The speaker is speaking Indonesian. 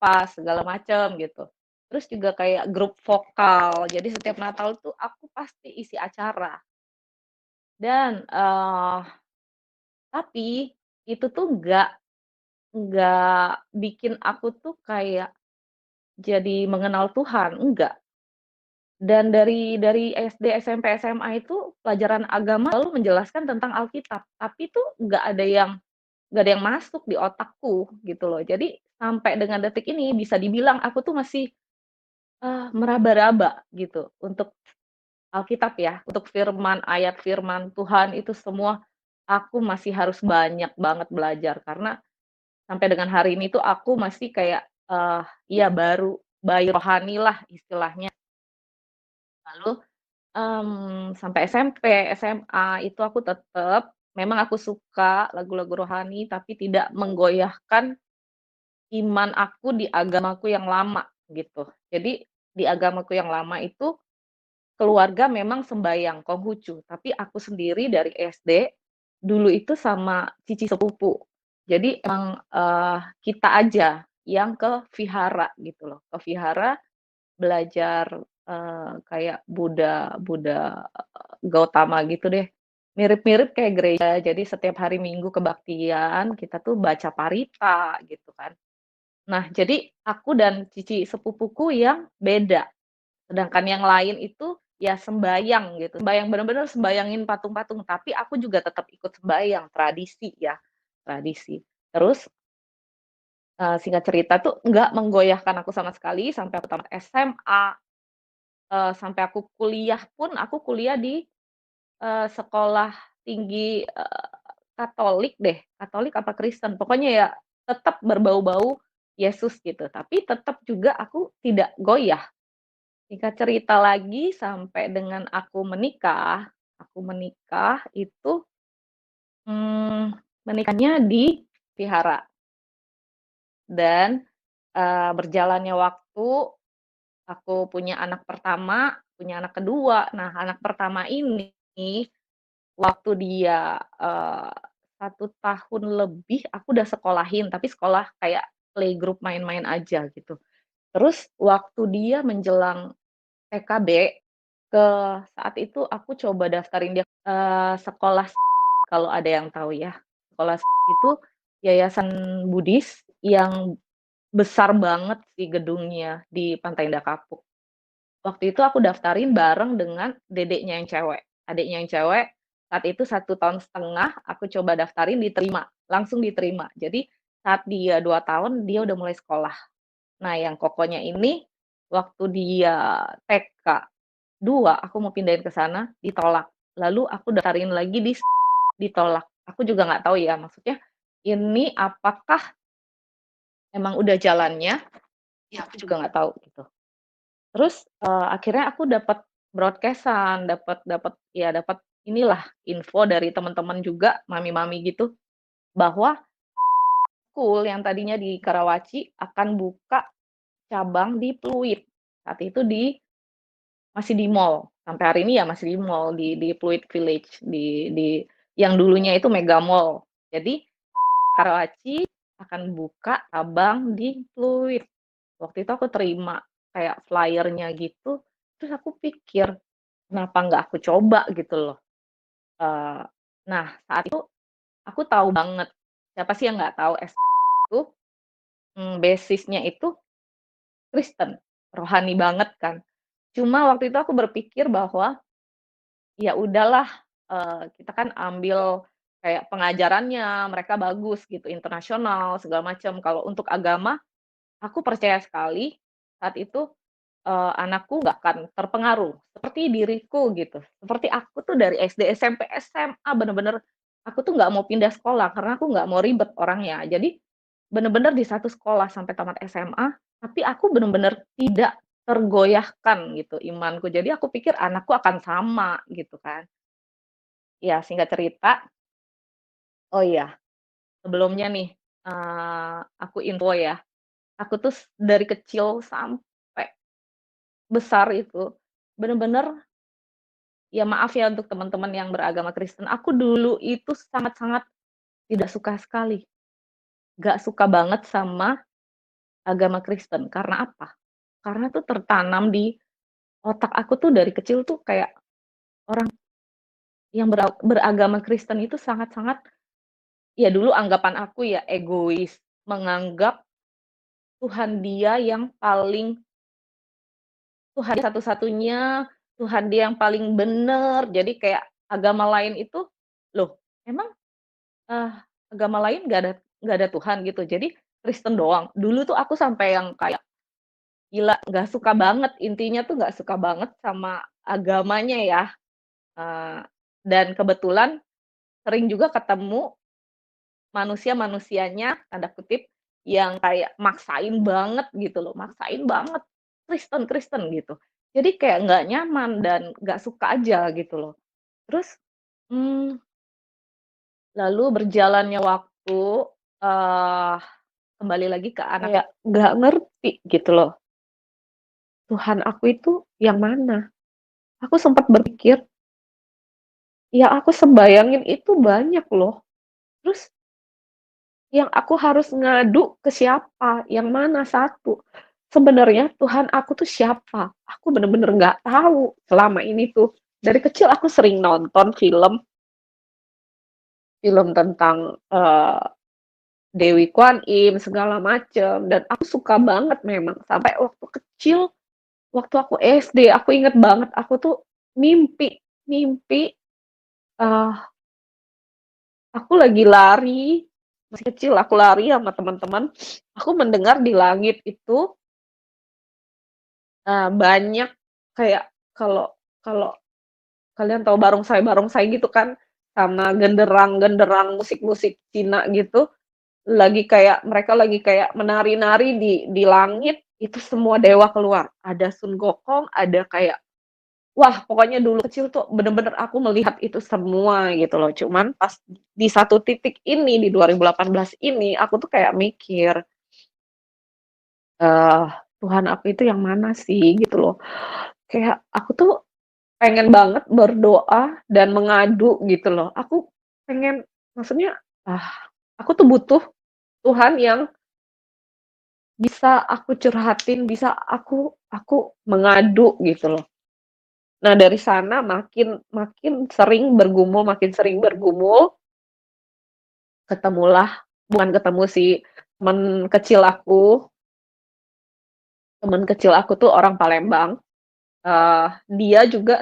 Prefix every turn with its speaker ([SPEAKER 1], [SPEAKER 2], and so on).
[SPEAKER 1] apa, segala macem gitu. Terus juga kayak grup vokal, jadi setiap Natal tuh aku pasti isi acara dan, tapi itu tuh nggak bikin aku tuh kayak jadi mengenal Tuhan, enggak. Dan dari SD, SMP, SMA itu pelajaran agama selalu menjelaskan tentang Alkitab, tapi tuh nggak ada yang masuk di otakku gitu loh. Jadi sampai dengan detik ini bisa dibilang aku tuh masih, meraba-raba gitu untuk Alkitab ya, untuk firman, ayat firman Tuhan itu semua aku masih harus banyak banget belajar karena sampai dengan hari ini tuh aku masih kayak, iya baru bayi rohani lah istilahnya. Lalu, sampai SMP, SMA itu aku tetep memang aku suka lagu-lagu rohani tapi tidak menggoyahkan iman aku di agamaku yang lama gitu. Jadi di agamaku yang lama itu keluarga memang sembayang Konghucu, tapi aku sendiri dari SD, dulu itu sama cici sepupu. Jadi emang, kita aja yang ke vihara gitu loh, ke vihara belajar, kayak Buddha Buddha, Gautama gitu deh. Mirip-mirip kayak gereja, jadi setiap hari Minggu kebaktian, kita tuh baca parita gitu kan. Nah, jadi aku dan cici sepupuku yang beda. Sedangkan yang lain itu, ya sembayang gitu, sembayang bener-bener sembayangin patung-patung, tapi aku juga tetap ikut sembayang, tradisi ya, tradisi. Terus, singkat cerita tuh nggak menggoyahkan aku sama sekali sampai aku tamat SMA, sampai aku kuliah pun, aku kuliah di, sekolah tinggi, Katolik deh, Katolik apa Kristen, pokoknya ya tetap berbau-bau Yesus gitu, tapi tetap juga aku tidak goyah. Singkat cerita lagi sampai dengan aku menikah itu, menikahnya di vihara dan, berjalannya waktu, aku punya anak pertama, punya anak kedua. Nah, anak pertama ini waktu dia, 1 tahun lebih aku udah sekolahin, tapi sekolah kayak playgroup main-main aja gitu. Terus waktu dia menjelang TKB, ke saat itu aku coba daftarin dia, sekolah kalau ada yang tahu ya. Sekolah itu yayasan Buddhis yang besar banget sih gedungnya di Pantai Indah Kapuk. Waktu itu aku daftarin bareng dengan dedeknya yang cewek. Adiknya yang cewek, saat itu 1,5 tahun aku coba daftarin diterima, langsung diterima. Jadi saat dia 2 tahun, dia udah mulai sekolah. Nah, yang kokonya ini, waktu dia TK 2, aku mau pindahin ke sana, ditolak. Lalu aku daftarin lagi ditolak. Aku juga nggak tahu ya, maksudnya ini apakah emang udah jalannya, ya aku juga nggak tahu gitu. Terus, akhirnya aku dapat broadcast-an, dapat inilah info dari teman-teman juga, mami-mami gitu, bahwa school yang tadinya di Karawaci akan buka cabang di Pluit. Saat itu masih di mall, sampai hari ini ya masih di mall, di Pluit Village, di yang dulunya itu Mega Mall. Jadi Karawaci akan buka cabang di Pluit. Waktu itu aku terima kayak flyer-nya gitu, terus aku pikir, "Kenapa nggak aku coba?" Gitu loh. Eee, nah saat itu aku tahu banget, siapa sih yang nggak tahu itu, basisnya itu Kristen, rohani banget kan. Cuma waktu itu aku berpikir bahwa ya udahlah, kita kan ambil kayak pengajarannya, mereka bagus gitu, internasional segala macam. Kalau untuk agama, aku percaya sekali saat itu, anakku nggak akan terpengaruh, seperti diriku gitu. Seperti aku tuh dari SD, SMP, SMA bener-bener aku tuh nggak mau pindah sekolah karena aku nggak mau ribet orangnya. Jadi bener-bener di satu sekolah sampai tamat SMA, tapi aku bener-bener tidak tergoyahkan gitu imanku. Jadi aku pikir anakku akan sama gitu kan. Ya singkat cerita, oh iya, sebelumnya nih, aku info ya, aku tuh dari kecil sampai besar itu, bener-bener ya maaf ya untuk teman-teman yang beragama Kristen, aku dulu itu sangat-sangat tidak suka sekali, nggak suka banget sama agama Kristen. Karena apa? Karena tuh tertanam di otak aku tuh dari kecil tuh kayak orang yang beragama Kristen itu sangat-sangat ya dulu anggapan aku ya egois, menganggap Tuhan dia yang paling Tuhan satu-satunya, Tuhan dia yang paling bener, jadi kayak agama lain itu, loh emang, eee, agama lain nggak ada Tuhan gitu, jadi Kristen doang. Dulu tuh aku sampai yang kayak, gila nggak suka banget, intinya tuh nggak suka banget sama agamanya ya, eee, dan kebetulan sering juga ketemu manusia-manusianya, tanda kutip, yang kayak maksain banget gitu loh, maksain banget, Kristen Kristen gitu. Jadi kayak nggak nyaman dan nggak suka aja gitu loh. Terus, mmm, lalu berjalannya waktu, eee, kembali lagi ke anak kayak nggak ngerti gitu loh, Tuhan aku itu yang mana? Aku sempat berpikir, yang aku sembayangin itu banyak loh, terus yang aku harus ngadu ke siapa? Yang mana satu? Sebenarnya Tuhan aku tuh siapa? Aku bener-bener nggak tahu selama ini tuh. Dari kecil aku sering nonton film film tentang, Dewi Kuan Im segala macem, dan aku suka banget memang. Sampai waktu kecil, waktu aku SD, aku inget banget aku tuh mimpi mimpi, eee, aku lagi lari, masih kecil aku lari sama teman-teman, aku mendengar di langit itu banyak kayak kalau kalau kalian tahu barongsai-barongsai gitu kan, sama genderang-genderang musik-musik Cina gitu, mereka lagi kayak menari-nari di langit, itu semua dewa keluar. Ada Sun Gokong, ada kayak wah pokoknya dulu kecil tuh bener-bener aku melihat itu semua gitu loh. Cuman pas di satu titik ini, di 2018 ini, aku tuh kayak mikir, eee, Tuhan aku itu yang mana sih gitu loh. Kayak aku tuh pengen banget berdoa dan mengadu gitu loh. Aku pengen maksudnya, ah, aku tuh butuh Tuhan yang bisa aku curhatin, bisa aku mengadu gitu loh. Nah dari sana makin makin makin sering bergumul, ketemulah bukan ketemu sih, temen kecil aku temen kecil aku tuh orang Palembang, dia juga